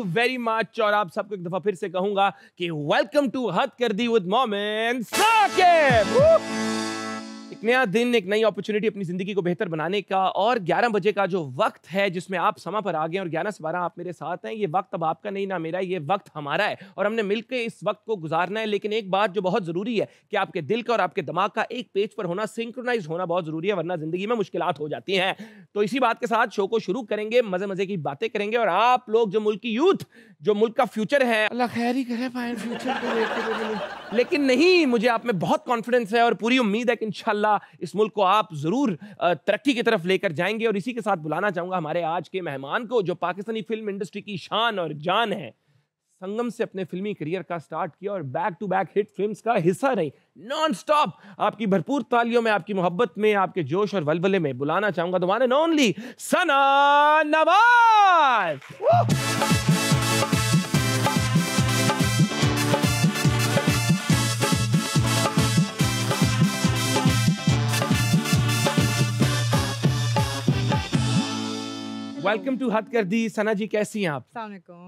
You very much. और आप सबको एक दफा फिर से कहूंगा कि वेलकम टू हद कर दी विद मोमिन साकिब। एक नया दिन, एक नई अपॉर्चुनिटी अपनी जिंदगी को बेहतर बनाने का, और 11 बजे का जो वक्त है जिसमें आप समय पर आ गए और 11 से 12 आप मेरे साथ हैं, ये वक्त अब आपका नहीं ना मेरा, ये वक्त हमारा है और हमने मिलकर इस वक्त को गुजारना है। लेकिन एक बात जो बहुत जरूरी है कि आपके दिल का और आपके दिमाग का एक पेज पर होना, सिंक्रोनाइज होना बहुत जरूरी है, वरना जिंदगी में मुश्किलात हो जाती हैं। तो इसी बात के साथ शो को शुरू करेंगे, मजे मजे की बातें करेंगे और आप लोग जो मुल्क की यूथ, जो मुल्क का फ्यूचर है, अल्लाह खैर ही करे पाए फ्यूचर को लेकर। लेकिन नहीं, मुझे आप में बहुत कॉन्फिडेंस है और पूरी उम्मीद है कि इंशाल्लाह इस मुल्क को आप जरूर तरक्की की तरफ लेकर जाएंगे। और इसी के साथ बुलाना चाहूंगा हमारे आज के मेहमान को, जो पाकिस्तानी फिल्म इंडस्ट्री की शान और जान है। संगम से अपने फिल्मी करियर का स्टार्ट किया और back to back hit films का हिस्सा रही नॉन स्टॉप। आपकी भरपूर तालियों में, आपकी मोहब्बत में, आपके जोश और वलवले में बुलाना चाहूंगा the one and only Sana Nawaz. Welcome to हद कर दी। सना जी कैसी हैं आप?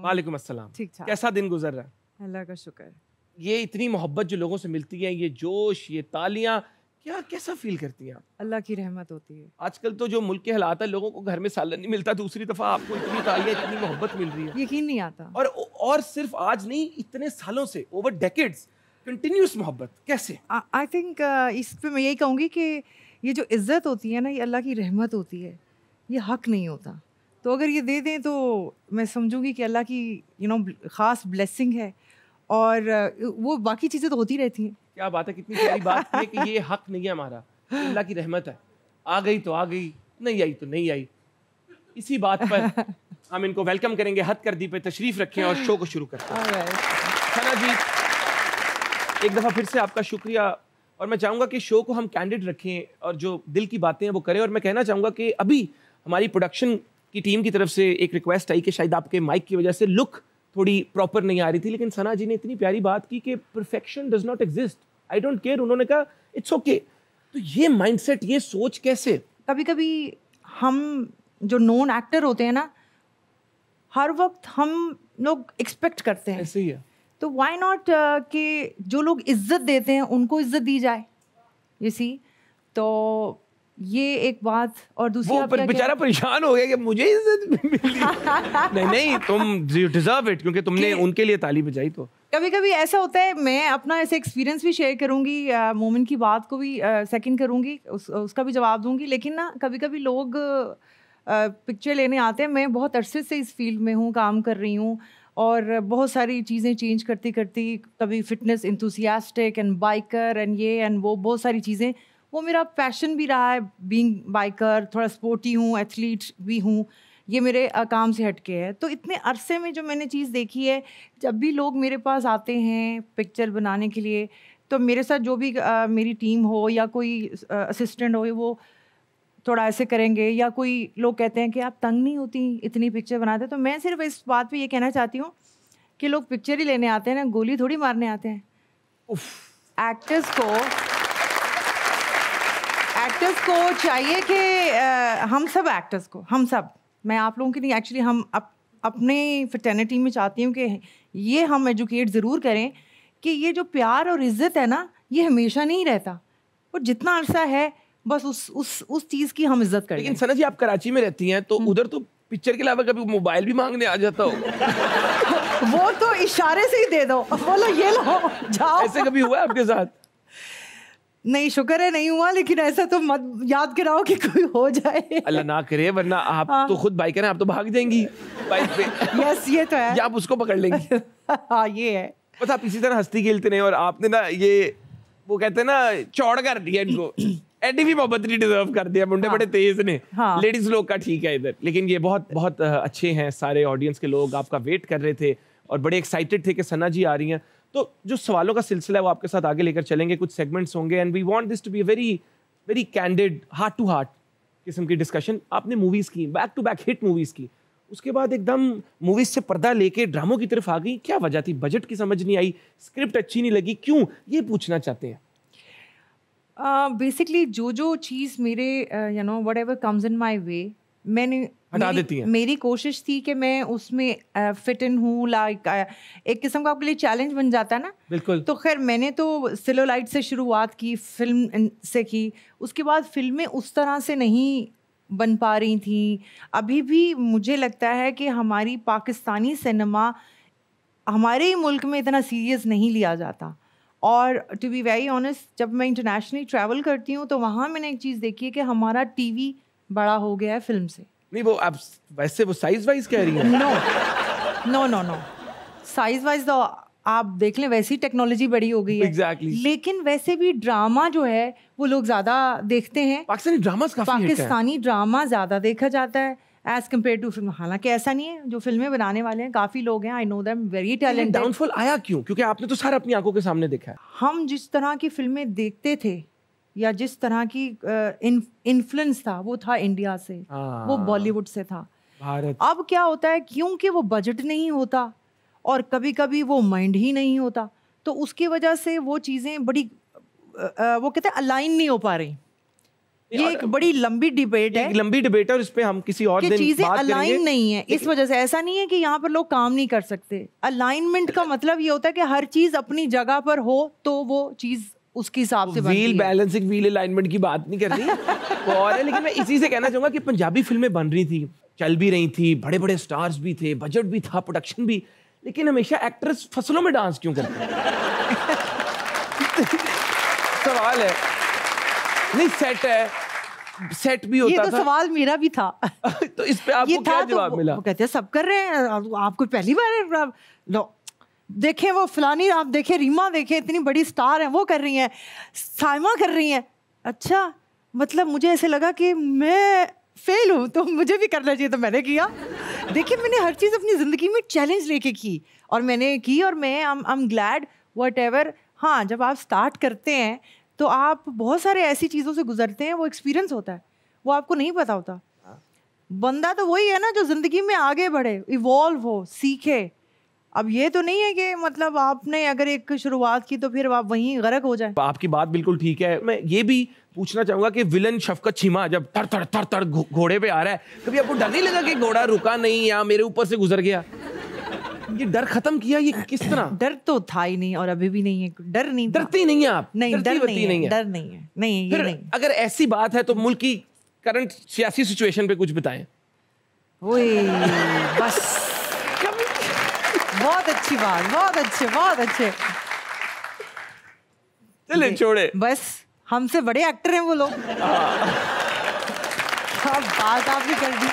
वालेकुम अस्सलाम। ठीक ठाक। कैसा दिन गुजर रहा है? अल्लाह का शुक्र। ये इतनी मोहब्बत जो लोगों से मिलती है, ये जोश, ये तालियां, क्या कैसा फील करती हैं आप? अल्लाह की रहमत होती है। आजकल तो जो मुल्क के हालात है, लोगों को घर में सालन नहीं मिलता, दूसरी दफा आपको इतनी तालियां, इतनी मोहब्बत मिल रही है। यकीन नहीं आता। और सिर्फ आज नहीं, इतने सालों से, ओवर डेकेड्स कंटिन्यूस मोहब्बत, कैसे? आई थिंक इस पे मैं यही कहूँगी कि ये जो इज्जत होती है ना, ये अल्लाह की रहमत होती है, ये हक नहीं होता। तो अगर ये दे दें तो मैं समझूंगी कि अल्लाह की ख़ास ब्लेसिंग है, और वो बाकी चीज़ें तो होती रहती हैं। क्या बात है, कितनी प्यारी बात है कि ये हक नहीं है हमारा, अल्लाह की रहमत है, आ गई तो आ गई, नहीं आई तो नहीं आई। इसी बात पर हम इनको वेलकम करेंगे, हद कर दी पे तशरीफ रखें और शो को शुरू करते हैं। सना जी, एक दफ़ा फिर से आपका शुक्रिया, और मैं चाहूँगा कि शो को हम कैंडिड रखें और जो दिल की बातें हैं वो करें। और मैं कहना चाहूँगा कि अभी हमारी प्रोडक्शन की टीम की तरफ से एक रिक्वेस्ट आई कि शायद आपके माइक की वजह से लुक थोड़ी प्रॉपर नहीं आ रही थी, लेकिन सना जी ने इतनी प्यारी बात की कि perfection does not exist, I don't care. उन्होंने कहा इट्स ओके। तो ये माइंडसेट, ये सोच कैसे? कभी कभी हम जो नॉन एक्टर होते हैं ना, हर वक्त हम लोग एक्सपेक्ट करते हैं, ऐसे ही है। तो व्हाई नॉट कि जो लोग इज्जत देते हैं उनको इज्जत दी जाए, यू सी। तो ये एक बात। और दूसरी, वो बेचारा परेशान हो गया कि मुझे इज्जत मिली। नहीं, तुम डिजर्व इट, क्योंकि तुमने उनके लिए ताली बजाई। तो कभी कभी ऐसा होता है, मैं अपना ऐसे एक्सपीरियंस भी शेयर करूंगी, मोमिन की बात को भी सेकंड करूंगी, उसका भी जवाब दूंगी। लेकिन ना कभी कभी लोग पिक्चर लेने आते हैं। मैं बहुत अरसे से इस फील्ड में हूँ, काम कर रही हूँ, और बहुत सारी चीज़ें चेंज करती करती, कभी fitness enthusiastic and biker and ये एंड वो, बहुत सारी चीज़ें। वो मेरा पैशन भी रहा है, बीइंग बाइकर, थोड़ा स्पोर्टी हूँ, एथलीट भी हूँ, ये मेरे काम से हटके है। तो इतने अरसे में जो मैंने चीज़ देखी है, जब भी लोग मेरे पास आते हैं पिक्चर बनाने के लिए, तो मेरे साथ जो भी मेरी टीम हो या कोई असिस्टेंट हो, वो थोड़ा ऐसे करेंगे, या कोई लोग कहते हैं कि आप तंग नहीं होती इतनी पिक्चर बनाते। तो मैं सिर्फ इस बात पे ये कहना चाहती हूँ कि लोग पिक्चर ही लेने आते हैं ना, गोली थोड़ी मारने आते हैं। एक्टर्स को चाहिए कि हम सब एक्टर्स को, हम सब, मैं आप लोगों की नहीं, एक्चुअली हम अपने फ्रेटर्निटी में चाहती हूँ कि ये हम एजुकेट ज़रूर करें कि ये जो प्यार और इज़्ज़त है ना, ये हमेशा नहीं रहता, और जितना अरसा है बस उस चीज़ की हम इज्जत करें। लेकिन सना जी, आप कराची में रहती हैं, तो उधर तो पिक्चर के अलावा कभी मोबाइल भी मांगने आ जाता हो? वो तो इशारे से ही दे दो, बोलो ये लो जाओ। ऐसे कभी हुआ है आपके साथ? नहीं, शुक्र है नहीं हुआ, लेकिन ऐसा तो मत याद कराओ कि कोई हो जाए। अल्लाह ना करे, वरना आप तो खुद बाइकर हैं, आप तो भाग जाएंगी बाइक पे। यस, ये तो है। या आप उसको पकड़ लेंगी। हाँ, ये है। बस आप इसी तरह हंसती खेलते रहे, और आपने ना ये, वो कहते हैं ना, चौड़ कर दिया इनको। एडी भी मोहब्बत नहीं डिजर्व कर दिया, मुंडे बड़े तेज ने। लेडीज लोग का ठीक है इधर, लेकिन ये बहुत बहुत अच्छे हैं। सारे ऑडियंस के लोग आपका वेट कर रहे थे और बड़े एक्साइटेड थे कि सना जी आ रही हैं। तो जो सवालों का सिलसिला है वो आपके साथ आगे लेकर चलेंगे, कुछ सेगमेंट्स होंगे, and we want this to be very very candid, heart to heart किस्म की डिस्कशन। आपने मूवीज़ की, back to back hit movies की, उसके बाद एकदम मूवीज़ से पर्दा लेके ड्रामों की तरफ आ गई, क्या वजह थी? बजट की समझ नहीं आई, स्क्रिप्ट अच्छी नहीं लगी, क्यों? ये पूछना चाहते हैं। बेसिकली जो चीज़ मेरे whatever comes in my way, मैंने हटा देती हैं। मेरी कोशिश थी कि मैं उसमें फिट इन हूँ, लाइक एक किस्म का आपके लिए चैलेंज बन जाता है ना। बिल्कुल। तो खैर मैंने तो सेलुलाइट से शुरुआत की, फिल्म से की, उसके बाद फिल्में उस तरह से नहीं बन पा रही थी। अभी भी मुझे लगता है कि हमारी पाकिस्तानी सिनेमा हमारे ही मुल्क में इतना सीरियस नहीं लिया जाता। और टू बी वेरी ऑनेस्ट, जब मैं इंटरनेशनली ट्रैवल करती हूँ तो वहाँ मैंने एक चीज़ देखी है कि हमारा टीवी बड़ा हो गया है फिल्म से। नहीं, वो आप वैसे वो साइज वाइज कह रही हैं? नो साइज वाइज तो आप देख लें, वैसी टेक्नोलॉजी बड़ी हो गई है। Exactly. लेकिन वैसे भी ड्रामा जो है वो लोग ज़्यादा देखते हैं। पाकिस्तानी ड्रामास काफी हिट हैं। पाकिस्तानी ड्रामा ज़्यादा देखा जाता है एज कम्पेयर टू फिल्म। हालांकि ऐसा नहीं है, जो फिल्में बनाने वाले हैं काफ़ी लोग हैं, I know them, very talented. Downfall आया क्यों? क्योंकि आपने तो सारा अपनी आंखों के सामने देखा है। हम जिस तरह की फिल्में देखते थे या जिस तरह की इन्फ्लुएंस था वो था इंडिया से, वो बॉलीवुड से था। भारत। अब क्या होता है, क्योंकि वो बजट नहीं होता और कभी कभी वो माइंड ही नहीं होता, तो उसकी वजह से वो चीज़ें बड़ी वो कहते हैं अलाइन नहीं हो पा रही। ये एक बड़ी लंबी डिबेट है, एक लंबी डिबेट है, और इस पे हम किसी और दिन चीजें बात करेंगे। अलाइन नहीं है। इस वजह से ऐसा नहीं है कि यहाँ पर लोग काम नहीं कर सकते। अलाइनमेंट का मतलब ये होता है कि हर चीज अपनी जगह पर हो तो वो चीज उसके हिसाब से बनती है। व्हील बैलेंसिंग, व्हील अलाइनमेंट की बात नहीं कर रही वो और है। लेकिन मैं इसी से कहना चाहूंगा कि पंजाबी फिल्में बन रही थी, चल भी रही थी, बड़े बड़े स्टार्स भी थे, बजट भी था, प्रोडक्शन भी, लेकिन हमेशा एक्टर्स फसलों में डांस क्यों करते हैं? सवाल है। नहीं, सेट भी होता ये तो था। सवाल मेरा भी था। तो इस पे आपको क्या जवाब मिला? वो कहते हैं सब कर रहे हैं, आपको पहली बार लो देखें, वो फलानी आप देखें, रीमा देखें, इतनी बड़ी स्टार है, वो कर रही हैं, साइमा कर रही हैं। अच्छा, मतलब मुझे ऐसे लगा कि मैं फेल हूँ तो मुझे भी करना चाहिए, तो मैंने किया। देखिए, मैंने हर चीज़ अपनी ज़िंदगी में चैलेंज लेके की और मैंने की, और मैं आई एम ग्लैड व्हाटएवर। हाँ, जब आप स्टार्ट करते हैं तो आप बहुत सारे ऐसी चीज़ों से गुजरते हैं, वो एक्सपीरियंस होता है, वो आपको नहीं पता होता। बंदा तो वही है ना जो ज़िंदगी में आगे बढ़े, इवॉल्व हो, सीखे। अब ये तो नहीं है कि मतलब आपने अगर एक शुरुआत की तो फिर आप वहीं गर्क हो जाए। आपकी बात बिल्कुल ठीक है। मैं ये भी पूछना चाहूंगा कि विलन शफकत चीमा जब तर तर घोड़े पे आ रहा है, कभी आपको डर नहीं लगा कि घोड़ा रुका नहीं या मेरे ऊपर से गुजर गया? ये डर खत्म किया ये किस तरह? डर तो था ही नहीं और अभी भी नहीं है, डर नहीं था। डरती नहीं है आप? नहीं, डर नहीं है, नहीं है। डर नहीं है, नहीं ये नहीं। अगर ऐसी बात है तो मुल्क की करंट सियासी सिचुएशन पे कुछ बताएं। ओए बस, बहुत अच्छी बात, बहुत अच्छे। चले छोड़े, बस हमसे बड़े एक्टर हैं वो लोग। बात आपने कर दी।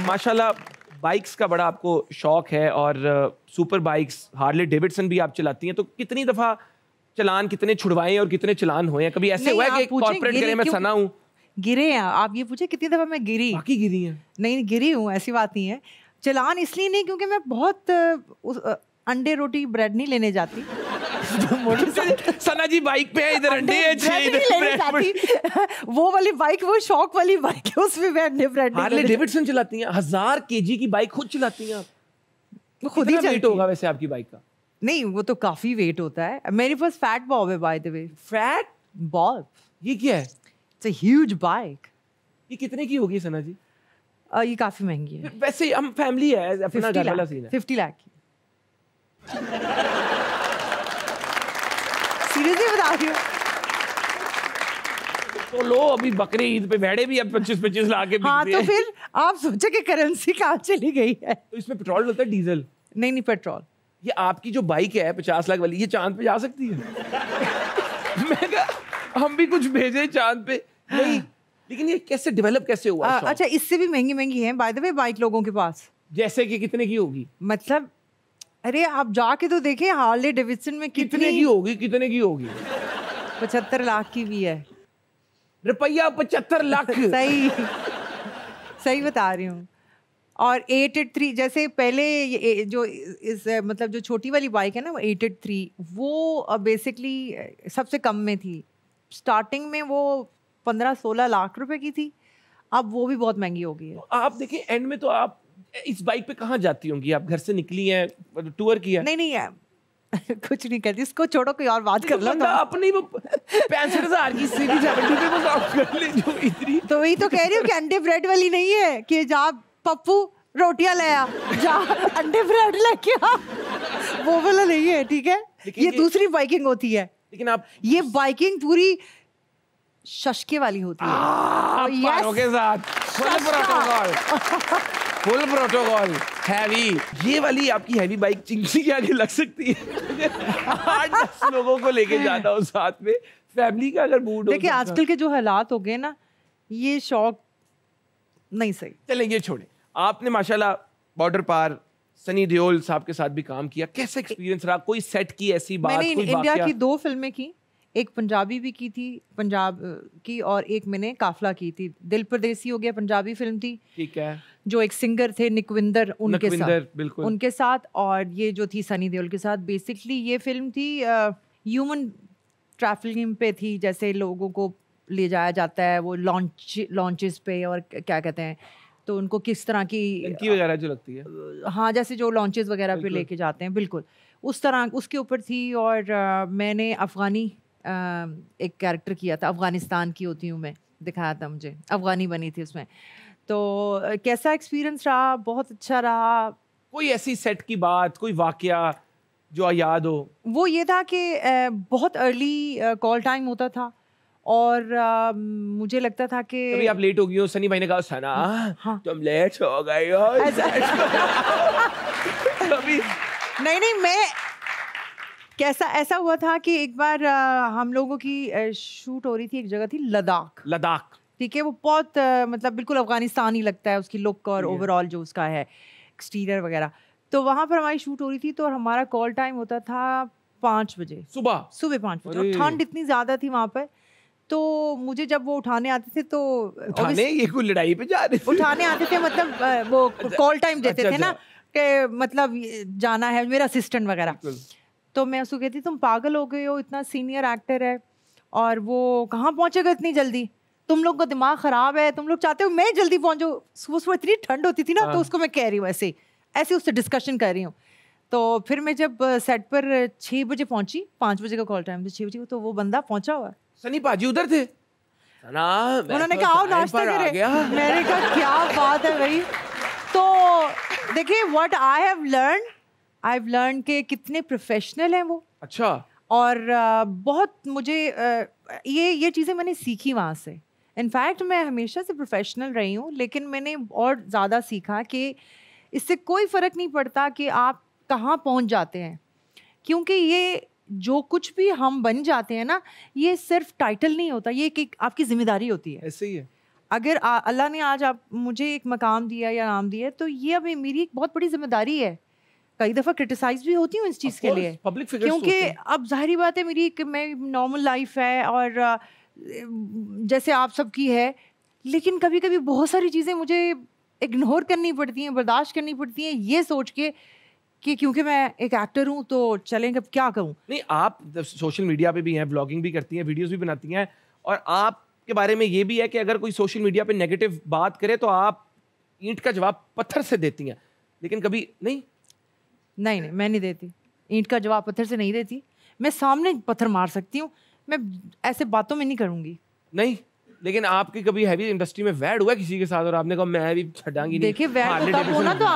माशाल्लाह, बाइक्स का बड़ा आपको शौक है और सुपर बाइक्स हार्ले डेविडसन भी आप चलाती हैं, तो कितनी दफा चलान कितने छुड़वाए और कितने चलान हुए हैं? कभी ऐसे हुआ है कि कॉर्पोरेट करे मैं सना हूं? गिरे हैं आप? ये पूछे कितनी दफा मैं गिरी? बाकी गिरी हैं? नहीं, गिरी हूँ, ऐसी बात नहीं है। चलान इसलिए नहीं क्योंकि मैं बहुत अंडे रोटी ब्रेड नहीं लेने जाती। सना जी बाइक पे है, इधर अंडे हैं, वो वाली बाइक, वो शौक वाली बाइक है, उसमें मैं अंडे ब्रेड हार्ले डेविडसन चलाती हैं, 1000 kg की बाइक खुद चलाती हैं आप? वो खुद ही वेट होगा वैसे आपकी बाइक का? नहीं, वो तो काफी वेट होता है। मेरे पास फैट बॉब है, bye the way. Fat Bob? ये क्या है? It's a huge bike. ये कितने की होगी सना जी? ये काफी महंगी है। वैसे हम फैमिली है, अपना घर वाला सीन है। 50 लाख की। सीरियसली बता रही हूँ। तो लो, अभी बकरी ईद पे भेड़े भी अब 25-25 लाख के बिकते हैं। हाँ, तो फिर आप सोचे कि करेंसी कहाँ चली गई है। तो इसमें पेट्रोल डलता है, डीजल? नहीं, पेट्रोल। ये आपकी जो बाइक है 50 लाख वाली, ये चांद पे जा सकती है? मैं कहा हम भी कुछ भेजे चांद पे। नहीं, लेकिन ये कैसे डेवलप कैसे हुआ? अच्छा, इससे भी महंगी है बाय द वे बाइक लोगों के पास। जैसे कि कितने की होगी? मतलब अरे आप जाके तो देखें, हार्ले डेविडसन में कितने की होगी? 75 लाख की भी है। रुपया 75 लाख? सही बता रही हूँ। और 883 जैसे पहले जो इस मतलब जो छोटी वाली बाइक है ना, वो 883, वो बेसिकली सबसे कम में थी। स्टार्टिंग में वो 15-16 लाख रुपए की थी, अब वो भी बहुत महंगी हो गई है। तो आप देखें एंड में तो आप इस बाइक पे कहाँ जाती होंगी? आप घर से निकली हैं, टूर किया? नहीं, कुछ नहीं कहती, इसको छोड़ो, कोई और बात कर लो बंदा अपनी वो 65,000 की सीरीज 70 पे बस ऑफ कर ले जो इतनी। तो वही तो कह रही हूँ कि अंडे ब्रेड वाली नहीं है कि जा पप्पू रोटियां ले आ, जा अंडे ब्रेड लेके आ, वो वाला नहीं है, ठीक है। ये दूसरी बाइकिंग होती है, लेकिन आप ये बाइकिंग पूरी शशके वाली होती है। पारों के साथ full protocol, full protocol heavy. ये वाली आपकी हैवी बाइक चिंची के आगे लग सकती है। 8-10 लोगों को लेके जाना हो साथ में, फैमिली का अगर मूड हो। देखिए आजकल के जो हालात हो गए ना, ये शौक नहीं सही। चलें ये छोड़े, आपने माशाल्लाह बॉर्डर पार सनी देओल साहब के साथ भी काम किया, कैसा एक्सपीरियंस रहा? कोई सेट की ऐसी बात? मैंने कोई इंडिया वाकया? की 2 फिल्में की, एक पंजाबी भी की थी, पंजाब की, और एक मैंने काफला की थी। दिल परदेसी हो गया, पंजाबी फिल्म थी, ठीक है, जो एक सिंगर थे निकविंदर, उनके साथ, बिल्कुल उनके साथ, और ये जो थी सनी देओल के साथ। बेसिकली ये फिल्म थी ह्यूमन ट्रैफिकिंग पे थी, जैसे लोगों को ले जाया जाता है वो लॉन्चेस पे, और क्या कहते हैं, तो उनको किस तरह की वगैरह जो लगती है, हाँ जैसे जो लॉन्चेस वगैरह पे लेके जाते हैं, बिल्कुल उस तरह उसके ऊपर थी। और मैंने अफ़गानी एक कैरेक्टर किया था, अफ़गानिस्तान की होती हूँ मैं, दिखाया था मुझे, अफ़गानी बनी थी उसमें। तो कैसा एक्सपीरियंस रहा? बहुत अच्छा रहा। कोई ऐसी सेट की बात, कोई वाकया जो याद हो? वो ये था कि बहुत अर्ली कॉल टाइम होता था, और मुझे लगता था कि कभी आप लेट हो गई हो, सनी भाई ने कहा सना हाँ। तुम लेट हो गई हो, कभी? नहीं, मैं ऐसा हुआ था कि एक बार हम लोगों की शूट हो रही थी, एक जगह थी लद्दाख, ठीक है। वो बहुत मतलब बिल्कुल अफगानिस्तान ही लगता है, उसकी लुक और ओवरऑल जो उसका है एक्सटीरियर वगैरह। तो वहाँ पर हमारी शूट हो रही थी, तो हमारा कॉल टाइम होता था 5 बजे सुबह 5 बजे, और ठंड इतनी ज़्यादा थी वहाँ पर। तो मुझे जब वो उठाने आते थे, तो उठाने, ये कोई लड़ाई पे जा रहे थे? उठाने आते थे, मतलब वो कॉल टाइम देते थे ना, कि मतलब जाना है, मेरा असिस्टेंट वगैरह। तो मैं उसको कहती, तुम पागल हो गए हो, इतना सीनियर एक्टर है और वो कहाँ पहुँचेगा इतनी जल्दी, तुम लोग का दिमाग ख़राब है, तुम लोग चाहते हो मैं जल्दी पहुँचूँ। सुबह इतनी ठंड होती थी ना, तो उसको मैं कह रही हूँ ऐसे उससे डिस्कशन कर रही हूँ। तो फिर मैं जब सेट पर 6 बजे पहुँची, 5 बजे का कॉल टाइम था, 6 बजे, तो वो बंदा पहुँचा हुआ, सनी पाजी उधर थे, उन्होंने कहा आओ नाश्ता करें। मैंने कहा क्या बात है भाई। तो देखिए व्हाट आई हैव लर्न के कितने प्रोफेशनल हैं वो। अच्छा। और बहुत मुझे ये चीज़ें मैंने सीखी वहाँ से। इनफैक्ट मैं हमेशा से प्रोफेशनल रही हूँ, लेकिन मैंने और ज़्यादा सीखा कि इससे कोई फ़र्क नहीं पड़ता कि आप कहाँ पहुँच जाते हैं, क्योंकि ये जो कुछ भी हम बन जाते हैं ना, ये सिर्फ टाइटल नहीं होता, ये एक आपकी जिम्मेदारी होती है। ऐसे ही है। अगर अल्लाह ने आज आप मुझे एक मकाम दिया या नाम दिया, तो ये अब मेरी एक बहुत बड़ी जिम्मेदारी है। कई दफ़ा क्रिटिसाइज भी होती हूँ इस चीज़ के लिए, क्योंकि अब जाहिर बात है मेरी मैं नॉर्मल लाइफ है और जैसे आप सबकी है, लेकिन कभी कभी बहुत सारी चीज़ें मुझे इग्नोर करनी पड़ती हैं, बर्दाश्त करनी पड़ती हैं, ये सोच के कि क्योंकि मैं एक एक्टर हूँ तो चलें, अब क्या कहूँ। नहीं, आप सोशल मीडिया पे भी हैं, ब्लॉगिंग भी करती हैं, वीडियोस भी बनाती हैं, और आपके बारे में ये भी है कि अगर कोई सोशल मीडिया पे नेगेटिव बात करे तो आप ईंट का जवाब पत्थर से देती हैं, लेकिन कभी नहीं मैं नहीं देती ईंट का जवाब पत्थर से नहीं देती। मैं सामने पत्थर मार सकती हूँ, मैं ऐसे बातों में नहीं करूँगी। नहीं, लेकिन आपकी कभी हैवी इंडस्ट्री में वैड हुआ किसी के साथ और आपने कहा मैं भी छड़ांगी नहीं? देखिए वैड तब होना तो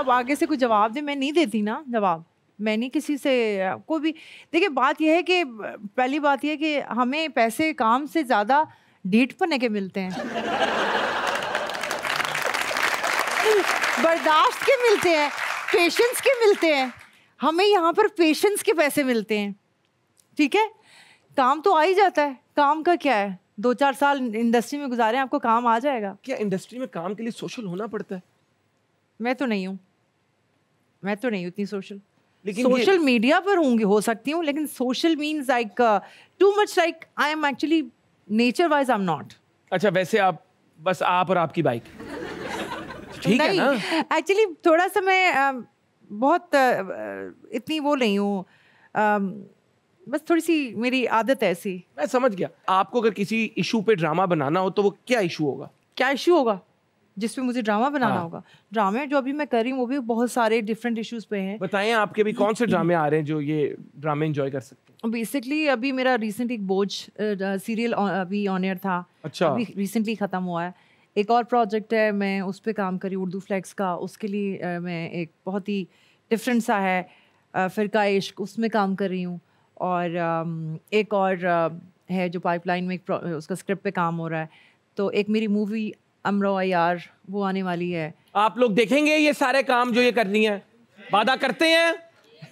आगे से कोई जवाब दे, मैं नहीं देती ना जवाब, मैं नहीं किसी से कोई भी। देखिए बात यह है कि पहली बात यह है कि हमें पैसे काम से ज़्यादा डेट पने के मिलते हैं, बर्दाश्त के मिलते हैं, पेशेंस के मिलते हैं। हमें यहाँ पर पेशेंस के पैसे मिलते हैं, ठीक है। काम तो आ ही जाता है, काम का क्या है, 2-4 साल इंडस्ट्री में गुजारे आपको काम आ जाएगा। क्या इंडस्ट्री में काम के लिए सोशल होना पड़ता है? मैं तो नहीं हूँ इतनी सोशल, लेकिन सोशल मीडिया पर होंगी, हो सकती हूँ, लेकिन social means like too much, like I am actually nature wise I am not. अच्छा, वैसे आप बस आप और आपकी बाइक ठीक है ना? एक्चुअली थोड़ा सा मैं बहुत इतनी वो नहीं हूँ, बस थोड़ी सी मेरी आदत है ऐसी। मैं समझ गया। आपको अगर किसी इशू पे ड्रामा बनाना हो तो वो क्या इशू होगा? जिस पे मुझे ड्रामा बनाना हाँ। होगा। ड्रामे जो अभी मैं कर रही हूँ वो भी बहुत सारे डिफरेंट इश्यूज पे हैं। बताएं आपके भी कौन से ड्रामे आ रहे हैं जो ये ड्रामे एंजॉय कर सकते हैं? बेसिकली अभी मेरा रिसेंट एक बोझ सीरियल अभी ऑन एयर था, अच्छा। अभी रिसेंटली ख़त्म हुआ है। एक और प्रोजेक्ट है, मैं उस पर काम करी उर्दू फ्लेक्स का, उसके लिए मैं एक बहुत ही डिफरेंट सा है फ़िरका इश्क, उसमें काम कर रही हूँ। और एक और है जो पाइपलाइन में उसका स्क्रिप्ट पे काम हो रहा है। तो एक मेरी मूवी अमरो यार वो आने वाली है। आप लोग देखेंगे ये सारे काम जो ये कर रही हैं, वादा करते हैं,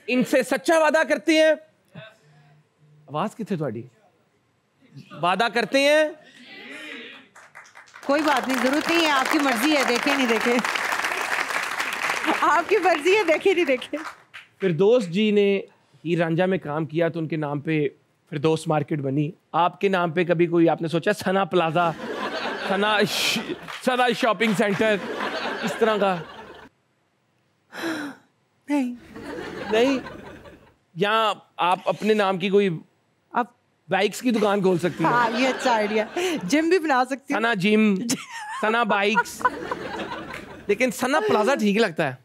इनसे सच्चा वादा करते हैं। आवाज कितने थोड़ी वादा करते हैं? कोई बात नहीं, जरूरत नहीं है, आपकी मर्जी है, देखे नहीं देखे आपकी मर्जी है, देखे नहीं देखे। फिरदौस जी ने हीर रांझा में काम किया तो उनके नाम पे फिरदौस मार्केट बनी। आपके नाम पे कभी कोई आपने सोचा सना प्लाजा, सना शॉपिंग सेंटर, इस तरह का? नहीं नहीं? या आप अपने नाम की कोई अब बाइक्स की दुकान खोल सकती हैं? हाँ, ये अच्छा आइडिया, जिम भी बना सकती हूँ। सना जिम, सना बाइक्स। लेकिन सना प्लाजा ठीक लगता है।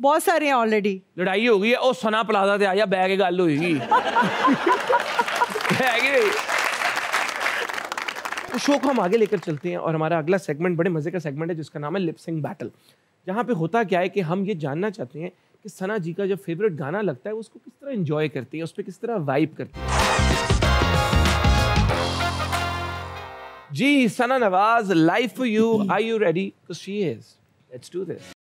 बहुत सारे हैं ऑलरेडी। लड़ाई हो गई है ओ सना प्लाजा ते आया बैग गल होगी। तो शो को हम आगे लेकर चलते हैं और हमारा अगला सेगमेंट बड़े मजे का सेगमेंट है जिसका नाम है लिप सिंक बैटल। जहाँ पे होता क्या है कि हम ये जानना चाहते हैं कि सना जी का जो फेवरेट गाना लगता है उसको किस तरह एंजॉय करती है, उस पर किस तरह वाइब करती है। जी Sana Nawaz, live for you, are you ready? Because she is. Let's do this.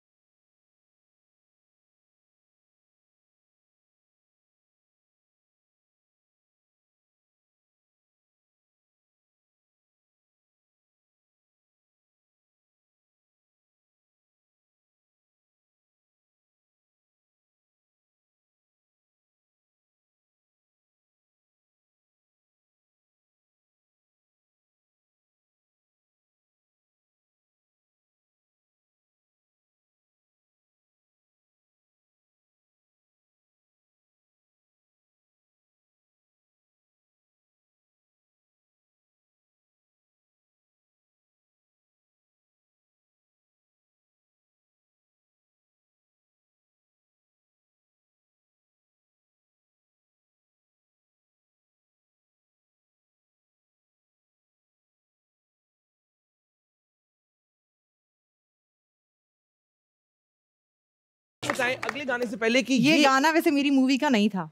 बताएं अगले गाने से पहले कि ये गाना वैसे मेरी मूवी का नहीं था,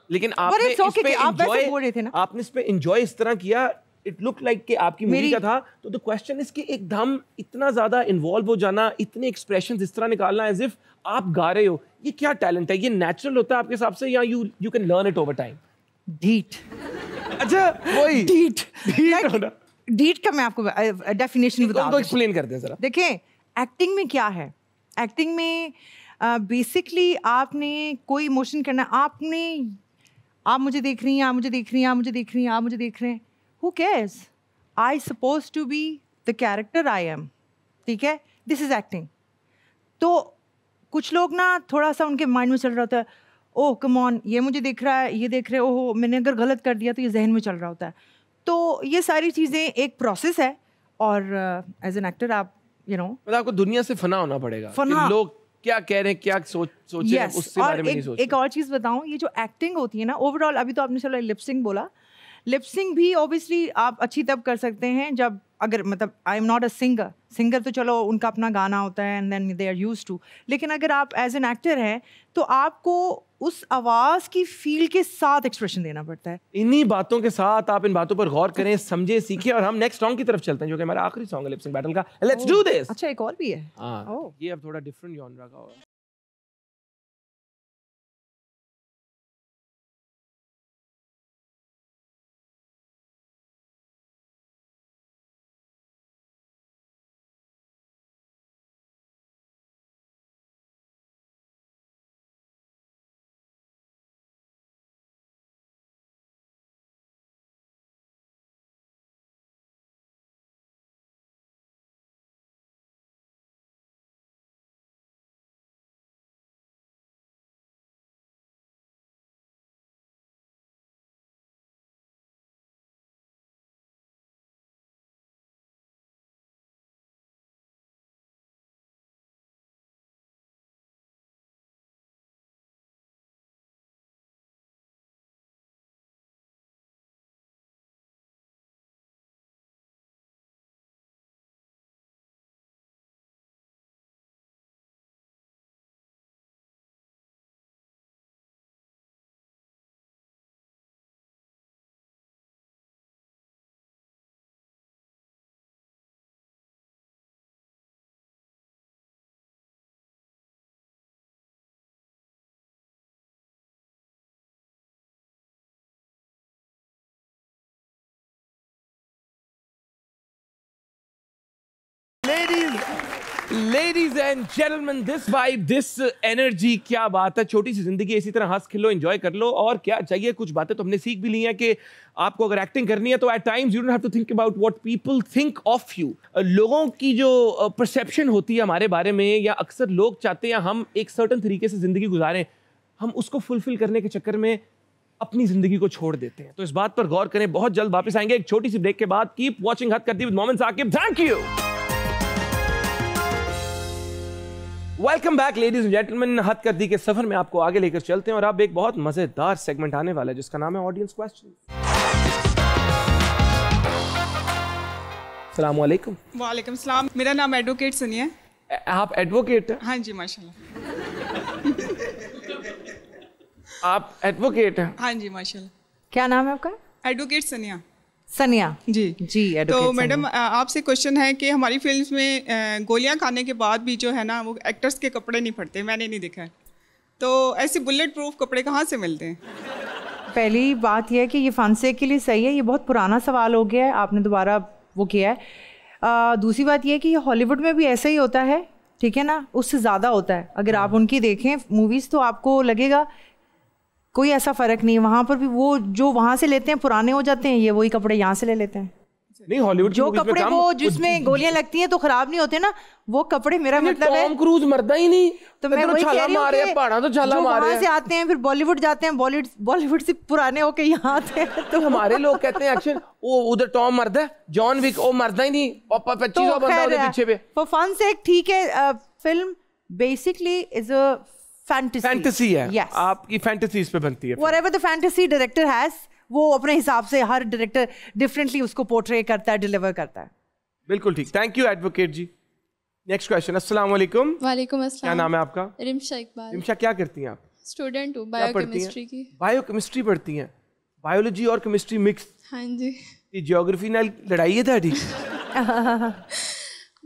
लेकिन But आपने it's okay इस पे कि आप वैसे enjoy- बोल रहे थे ना। आपने इस पे एंजॉय इस तरह किया, इट लुक लाइक कि आपकी मूवी मेरी- का था। तो द क्वेश्चन इज कि एकदम इतना ज्यादा इन्वॉल्व हो जाना, इतने एक्सप्रेशंस इस तरह निकालना एज इफ आप गा रहे हो, ये क्या टैलेंट है? ये नेचुरल होता है आपके हिसाब से या you can learn it over time? डीट। अच्छा वही डीट Like- होना। डीट का मैं आपको डेफिनेशन बता उनको दूं। एक्सप्लेन कर दे जरा। देखिए एक्टिंग में क्या है, एक्टिंग में बेसिकली आपने कोई इमोशन करना, आप मुझे देख रही हैं, आप मुझे देख रही हैं, आप मुझे देख रही हैं, आप मुझे देख रहे हैं, who cares? I suppose to be the character I am, ठीक है, दिस इज एक्टिंग। तो कुछ लोग ना थोड़ा सा उनके माइंड में चल रहा होता है, ओह कम ऑन, ये मुझे देख रहा है, ये देख रहे हो, ओह मैंने अगर गलत कर दिया, तो ये जहन में चल रहा होता है। तो ये सारी चीज़ें एक प्रोसेस है, और एज एन एक्टर आप मतलब आपको दुनिया से फना होना पड़ेगा फना। कि लोग क्या कह रहे हैं, क्या सोच रहे हैं, उससे बारे में नहीं सोचते। एक और चीज़ बताऊं, ये जो एक्टिंग होती है ना ओवरऑल, अभी तो आपने चलो लिपसिंग बोला, लिपसिंग भी ऑब्वियसली आप अच्छी तब कर सकते हैं जब, अगर मतलब I am not a singer, singer तो चलो उनका अपना गाना होता है and then they are used to, लेकिन अगर आप एज एन एक्टर हैं तो आपको उस आवाज़ की फील के साथ एक्सप्रेशन देना पड़ता है। इन्हीं बातों के साथ आप इन बातों पर गौर करें, समझे, सीखें, और हम नेक्स्ट सॉन्ग की तरफ चलते हैं जो कि हमारा आखिरी सॉन्ग है लिप सिंक बैटल का। Let's do this. अच्छा एक और भी है। हाँ, ओह। ये अब थोड़ा डिफरेंट जॉनरा का होगा। Ladies and gentlemen, this vibe, this energy, क्या बात है। छोटी सी जिंदगी, इसी तरह हंस खिलो, एंजॉय कर लो, और क्या चाहिए। कुछ बातें तो हमने सीख भी ली हैं कि आपको अगर एक्टिंग करनी है तो at times you don't have to think about what people think of you. लोगों की जो परसेप्शन होती है हमारे बारे में, या अक्सर लोग चाहते हैं हम एक सर्टेन तरीके से जिंदगी गुजारें, हम उसको फुलफिल करने के चक्कर में अपनी जिंदगी को छोड़ देते हैं। तो इस बात पर गौर करें। बहुत जल्द वापस आएंगे एक छोटी सी ब्रेक के बाद। कीप वॉचिंग हद करदी with Momin Saqib. Thank you. Welcome back ladies and gentleman. हद करदी के सफर में आपको आगे लेकर चलते हैं, और अब एक बहुत मजेदार सेगमेंट आने वाला है जिसका नाम है ऑडियंस क्वेश्चन। अस्सलाम वालेकुम। वालेकुम सलाम। मेरा नाम एडवोकेट सनिया है। आप एडवोकेट हैं? हाँ जी माशाल्लाह। आप एडवोकेट हैं? हाँ जी माशाल्लाह। क्या नाम है आपका? एडवोकेट सनिया। सनिया जी जी। तो मैडम आपसे क्वेश्चन है कि हमारी फिल्म्स में गोलियां खाने के बाद भी जो है ना वो एक्टर्स के कपड़े नहीं फटते, मैंने नहीं देखा है। तो ऐसे बुलेट प्रूफ कपड़े कहाँ से मिलते हैं? पहली बात यह है कि ये फंसे के लिए सही है, ये बहुत पुराना सवाल हो गया है, आपने दोबारा वो किया है। दूसरी बात यह है कि हॉलीवुड में भी ऐसा ही होता है, ठीक है ना, उससे ज़्यादा होता है। अगर आप उनकी देखें मूवीज़ तो आपको लगेगा कोई ऐसा फ़र्क नहीं है। वहाँ पर भी वो जो वहाँ से लेते हैं पुराने हो जाते हैं, ये वही कपड़े यहाँ से ले लेते हैं। नहीं, हॉलीवुड जो कपड़े वो जिसमें गोलियां लगती हैं तो खराब नहीं होते ना, वो कपड़े मेरा मतलब है। टॉम क्रूज मरता ही नहीं, तो मैं वही कह रही हूँ कि पहाड़ा तो छाला मारे वहाँ से आते हैं फिर बॉलीवुड जाते हैं, बॉलीवुड से पुराने होके यहाँ आते हैं। तो हमारे लोग कहते हैं एक्शन वो उधर टॉम मरदा है, जॉन विक वो मरदा ही नहीं, और 25 बंदा उधर पीछे पे। फॉर फन से ठीक है, film basically is a fantasy है। yes. आपकी फैंटेसीज पे बनती है। Whatever the fantasy director has, वो अपने हिसाब से हर डायरेक्टर डिफरेंटली उसको पोर्ट्रे करता है, डिलीवर करता है। बिल्कुल ठीक। Thank you advocate ji. Next question. अस्सलाम वालेकुम। वालेकुम अस्सलाम। क्या नाम है आपका? रिमशा इकबाल। रिमशा, क्या करती हैं आप? स्टूडेंट हूँ, बायोकेमिस्ट्री की। बायोकेमिस्ट्री पढ़ती हैं? बायोलॉजी और केमिस्ट्री मिक्स? हाँ जी। ये ज्योग्राफी नाल लड़ाई है ताड़ी?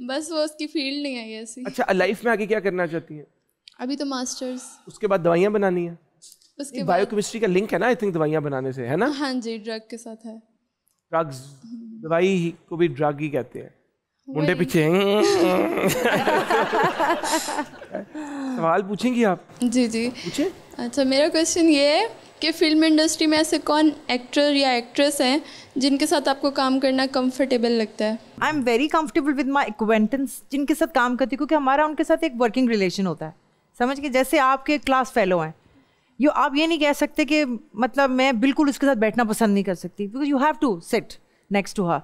बस वो उसकी फील्ड नहीं है ऐसी। अच्छा, लाइफ में आगे क्या करना चाहती हैं? अभी तो मास्टर्स। उसके बाद दवाइयाँ बनानी है? उसके बायोकेमिस्ट्री का लिंक है ना, आई थिंक, दवाइयाँ बनाने से, है ना? हाँ जी, ड्रग के साथ है। ड्रग्स, दवाई को भी ड्रग ही कहते हैं। मुंडे पीछे सवाल पूछेंगी आप? जी जी पूछे। अच्छा, मेरा क्वेश्चन ये है कि फिल्म इंडस्ट्री में ऐसे कौन एक्टर या एक्ट्रेस हैं जिनके साथ आपको काम करना कंफर्टेबल लगता है? आई am very comfortable with my acquaintance, जिनके साथ काम करती हूँ, क्योंकि हमारा उनके साथ एक वर्किंग रिलेशन होता है, समझ के। जैसे आपके क्लास फेलो हैं, आप ये नहीं कह सकते कि मतलब मैं बिल्कुल उसके साथ बैठना पसंद नहीं कर सकती, because you have to sit next to her.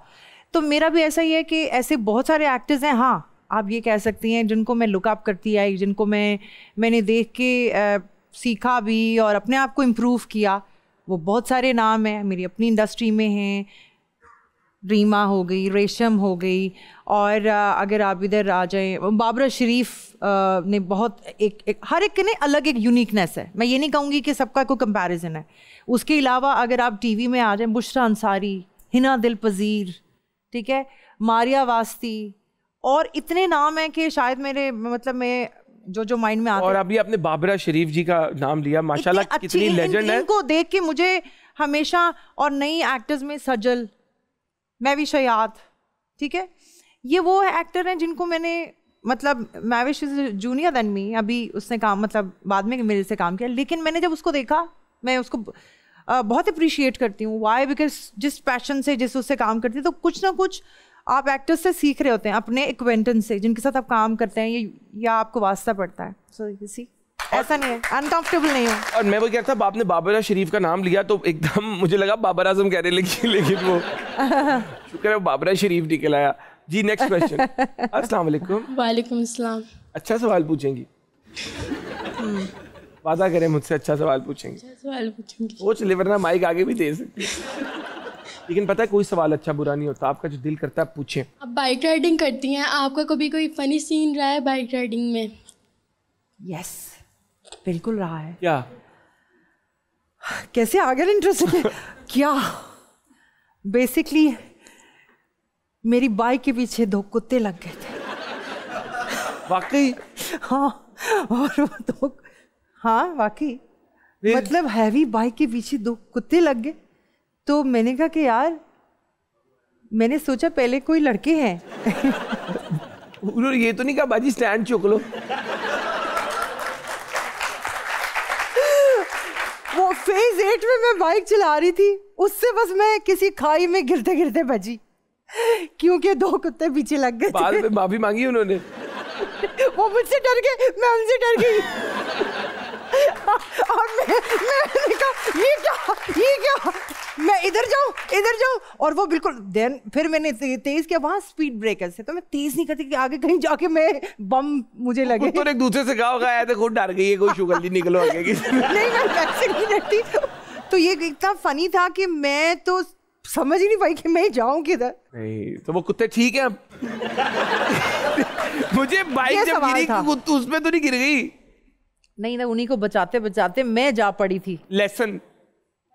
तो मेरा भी ऐसा ही है कि ऐसे बहुत सारे एक्टर्स हैं, हाँ आप ये कह सकती हैं, जिनको मैं लुकअप करती आई, जिनको मैंने देख के सीखा भी और अपने आप को इम्प्रूव किया। वो बहुत सारे नाम हैं, मेरी अपनी इंडस्ट्री में हैं। रीमा हो गई, रेशम हो गई, और अगर आप इधर आ जाएं, बाबरा शरीफ ने बहुत हर एक के ने अलग एक यूनिकनेस है। मैं ये नहीं कहूँगी कि सबका कोई कंपैरिजन है। उसके अलावा अगर आप टीवी में आ जाएं, बुशरा अंसारी, हिना दिल पजीर, ठीक है, मारिया वास्ती, और इतने नाम हैं कि शायद मेरे मतलब मैं जो माइंड में आते। और अभी आपने बाबरा शरीफ जी का नाम लिया, माशाल्लाह कितनी लेजेंड है। इनको देख के मुझे हमेशा, और नई एक्टर्स में सजल, मैविश हयात, ठीक है, ये वो एक्टर हैं जिनको मैंने मतलब, मैविश इज जूनियर देन मी, अभी उसने काम मतलब बाद में मेरे से काम किया, लेकिन मैंने जब उसको देखा, मैं उसको बहुत अप्रिशिएट करती हूँ। वाई? बिकॉज जिस पैशन से जिस उससे काम करती है, तो कुछ ना कुछ आप एक्टर्स से सीख रहे होते हैं, अपने एक्वेंटेंस से, जिनके साथ आप काम करते हैं, या आपको वास्ता पड़ता है। सो यू सी, ऐसा नहीं है, अनकंफर्टेबल नहीं हो। और मैं वो कह रहा था, आपने बाबरा शरीफ का नाम लिया तो एकदम मुझे लगा बाबर आजम कहने लगी, लेकिन वो शुक्र है बाबरा शरीफ निकल आया। जी नेक्स्ट क्वेश्चन। अस्सलाम वालेकुम। वालेकुम अस्सलाम। अच्छा सवाल पूछेंगी? वादा करें मुझसे अच्छा सवाल पूछेंगी? सवाल पूछूंगी। वो चले, वरना माइक आगे भी दे सकती, लेकिन पता है कोई सवाल अच्छा बुरा नहीं होता, आपका जो दिल करता है पूछें। अब बाइक राइडिंग करती हैं, आपका कभी कोई फनी सीन रहा है बाइक राइडिंग में? यस, बिल्कुल रहा है। क्या? कैसे आ गया इंटरेस्ट? क्या बेसिकली मेरी बाइक के पीछे 2 कुत्ते लग गए थे। वाकई? हाँ, और वो 2, हाँ वाकई, मतलब हैवी बाइक के पीछे 2 कुत्ते लग गए। तो मैंने कहा कि यार, मैंने सोचा पहले कोई लड़के हैं उन्होंने ये तो नहीं कहा बाजी स्टैंड चुक लो? वो फेज 8 में मैं बाइक चला रही थी, उससे बस मैं किसी खाई में गिरते गिरते बची, क्योंकि 2 कुत्ते पीछे लग गए। बाद में माफी मांगी उन्होंने? वो मुझसे डर गए, मैं उनसे डर गई। और मैंने कहा ये क्या मैं इधर जाऊं, और वो बिल्कुल देन फिर मैंने तेज किया, वहां स्पीड ब्रेकर्स है तो मैं तेज नहीं करती कि आगे कहीं जाके मैं बम मुझे लगे। तो एक दूसरे से कहा होगा आया तो खुद डर गई है, कोई शुगर जी निकलो आगे की। नहीं मैं वैसे नहीं डरती। तो ये इतना फनी था कि मैं तो समझ ही नहीं पाई कि मैं जाऊं किधर। नहीं तो वो कुत्ते ठीक है? मुझे बाइक जब गिरी उसमें तो नहीं गिर गई? नहीं ना, उन्हीं को बचाते बचाते मैं जा पड़ी थी। लेसन,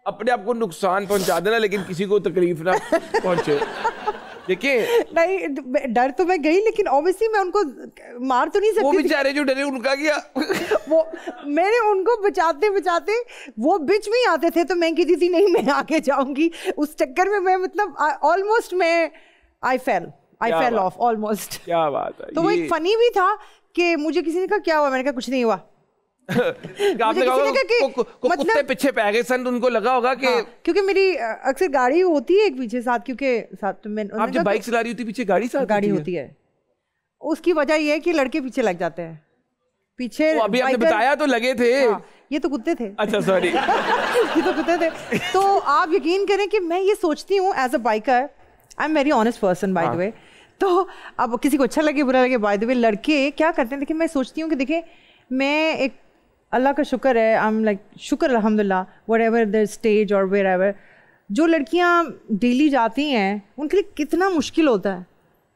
अपने आप को नुकसान पहुंचा देना लेकिन किसी को तकलीफ ना पहुंचे। देखिए नहीं, डर तो मैं गई लेकिन ऑब्वियसली मैं उनको मार तो नहीं सकती। वो बेचारे जो डरे उनका क्या? वो मैंने उनको बचाते बचाते वो बीच में ही आते थे तो मैं कहती थी नहीं मैं आगे जाऊंगी। उस चक्कर में मैं मतलब almost I fell off almost. क्या बात है। तो वो एक फनी भी था कि मुझे किसी ने कहा क्या हुआ, मैंने कहा कुछ नहीं हुआ। आपने कहा कुत्ते पीछे पे आ गए सन, उनको लगा होगा कि क्योंकि मेरी अक्सर गाड़ी होती है एक पीछे साथ, क्योंकि साथ में आप जब बाइक चला रही होती पीछे गाड़ी होती है। उसकी वजह ये है कि लड़के पीछे लग जाते हैं पीछे। अभी आपने बताया तो लगे थे। ये तो कुत्ते थे। अच्छा सॉरी। ये तो कुत्ते थे। तो आप यकीन करें कि मैं ये सोचती हूँ as a biker, I am very honest person by the way. तो अब किसी को अच्छा लगे बुरा लगे, बाय द वे लड़के क्या करते हैं, देखिए मैं सोचती हूँ कि देखिए मैं एक अल्लाह का शुक्र है, आई एम लाइक शुक्र अल्हम्दुलिल्लाह व्हाट एवर द स्टेज और वेयर एवर, जो लड़कियाँ डेली जाती हैं उनके लिए कितना मुश्किल होता है।